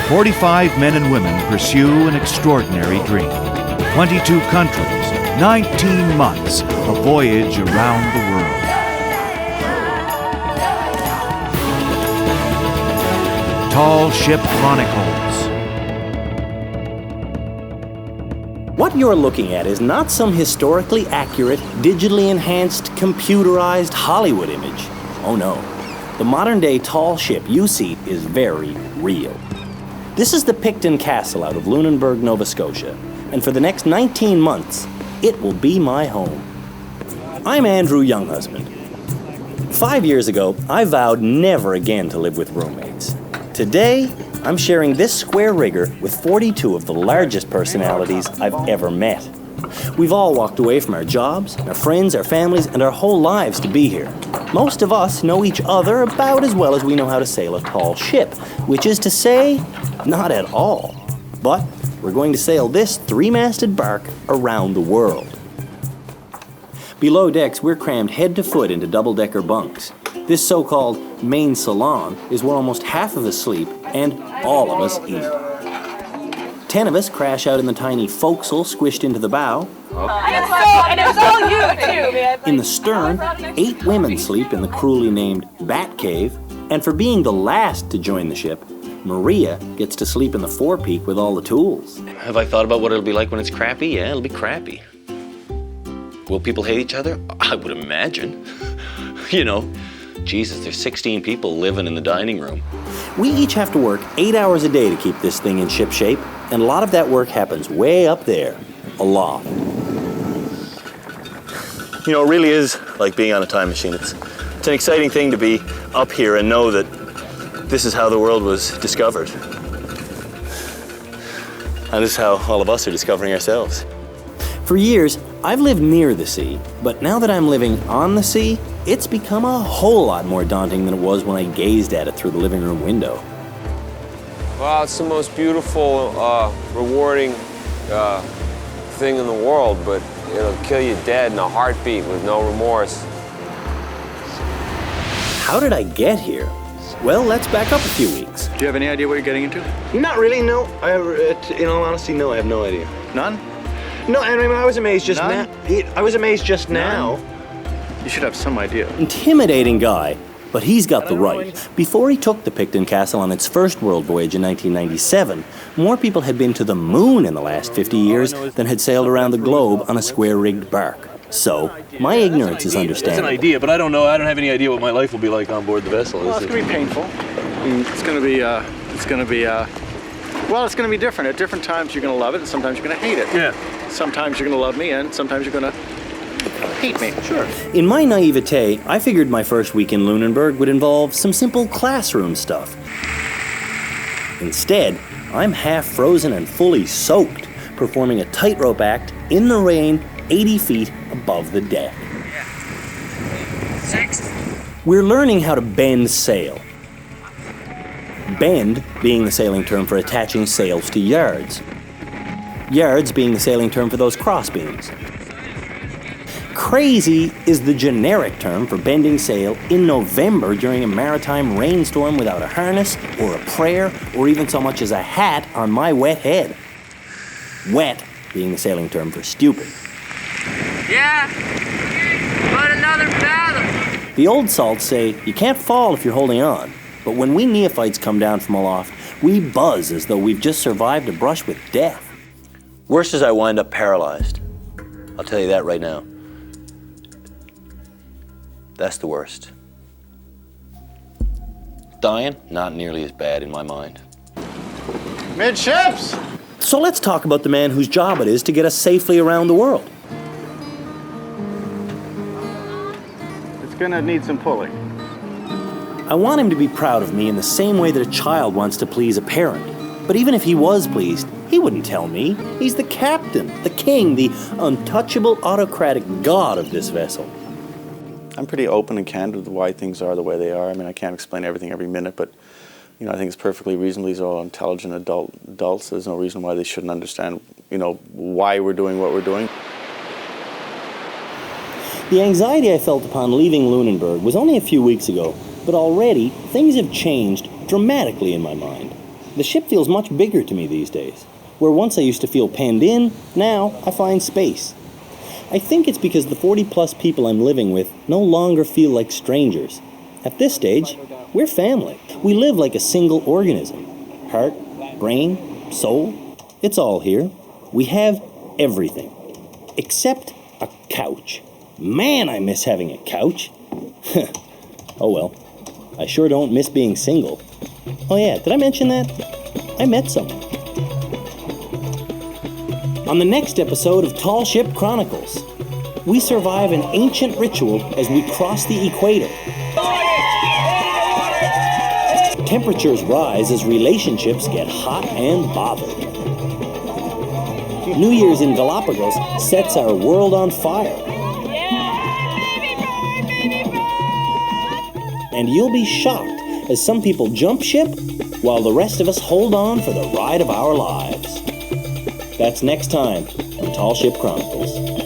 45 men and women pursue an extraordinary dream. 22 countries, 19 months, a voyage around the world. Tall Ship Chronicles. What you're looking at is not some historically accurate, digitally enhanced, computerized Hollywood image. Oh no. The modern-day tall ship you see is very real. This is the Picton Castle out of Lunenburg, Nova Scotia, and for the next 19 months, it will be my home. I'm Andrew Younghusband. 5 years ago, I vowed never again to live with roommates. Today, I'm sharing this square rigger with 42 of the largest personalities I've ever met. We've all walked away from our jobs, our friends, our families, and our whole lives to be here. Most of us know each other about as well as we know how to sail a tall ship, which is to say, not at all. But we're going to sail this three-masted bark around the world. Below decks, we're crammed head to foot into double-decker bunks. This so-called main salon is where almost half of us sleep and all of us eat. 10 of us crash out in the tiny forecastle squished into the bow. And it was all you, too, man. In the stern, 8 women sleep in the cruelly named Bat Cave. And for being the last to join the ship, Maria gets to sleep in the forepeak with all the tools. Have I thought about what it'll be like when it's crappy? Yeah, it'll be crappy. Will people hate each other? I would imagine. You know, Jesus, there's 16 people living in the dining room. We each have to work 8 hours a day to keep this thing in ship shape, and a lot of that work happens way up there, aloft. You know, it really is like being on a time machine. It's an exciting thing to be up here and know that this is how the world was discovered. And this is how all of us are discovering ourselves. For years, I've lived near the sea, but now that I'm living on the sea, it's become a whole lot more daunting than it was when I gazed at it through the living room window. Well, it's the most beautiful, rewarding thing in the world, but it'll kill you dead in a heartbeat with no remorse. How did I get here? Well, let's back up a few weeks. Do you have any idea what you're getting into? Not really, no. In all honesty, no, I have no idea. None? No, I mean, I was amazed just None? now. I was amazed just now. You should have some idea. Intimidating guy, but he's got the right. Before he took the Picton Castle on its first world voyage in 1997, more people had been to the moon in the last 50 years than had sailed around the globe on a square-rigged bark. So, my ignorance is understandable. It's an idea, but I don't know. I don't have any idea what my life will be like on board the vessel. Well, it's going to be painful. It's going to be different. At different times you're going to love it, and sometimes you're going to hate it. Yeah. Sometimes you're going to love me, and sometimes you're going to hate me. Sure. In my naivete, I figured my first week in Lunenburg would involve some simple classroom stuff. Instead, I'm half frozen and fully soaked, performing a tightrope act in the rain 80 feet above the deck. 6. We're learning how to bend sail. Bend being the sailing term for attaching sails to yards. Yards being the sailing term for those crossbeams. Crazy is the generic term for bending sail in November during a maritime rainstorm without a harness or a prayer or even so much as a hat on my wet head. Wet being the sailing term for stupid. Yeah, but another fathom. The old salts say you can't fall if you're holding on, but when we neophytes come down from aloft, we buzz as though we've just survived a brush with death. Worst is I wind up paralyzed. I'll tell you that right now. That's the worst. Dying? Not nearly as bad in my mind. Midships! So let's talk about the man whose job it is to get us safely around the world. It's going to need some pulling. I want him to be proud of me in the same way that a child wants to please a parent. But even if he was pleased, he wouldn't tell me. He's the captain, the king, the untouchable autocratic god of this vessel. I'm pretty open and candid with why things are the way they are. I mean, I can't explain everything every minute, but I think it's perfectly reasonable. These are all intelligent adults. There's no reason why they shouldn't understand, why we're doing what we're doing. The anxiety I felt upon leaving Lunenburg was only a few weeks ago, but already things have changed dramatically in my mind. The ship feels much bigger to me these days. Where once I used to feel penned in, now I find space. I think it's because the 40-plus people I'm living with no longer feel like strangers. At this stage, we're family. We live like a single organism. Heart, brain, soul, it's all here. We have everything. Except a couch. Man, I miss having a couch. Oh well. I sure don't miss being single. Oh yeah, did I mention that? I met someone. On the next episode of Tall Ship Chronicles, we survive an ancient ritual as we cross the equator. Temperatures rise as relationships get hot and bothered. New Year's in Galapagos sets our world on fire. And you'll be shocked as some people jump ship while the rest of us hold on for the ride of our lives. That's next time on Tall Ship Chronicles.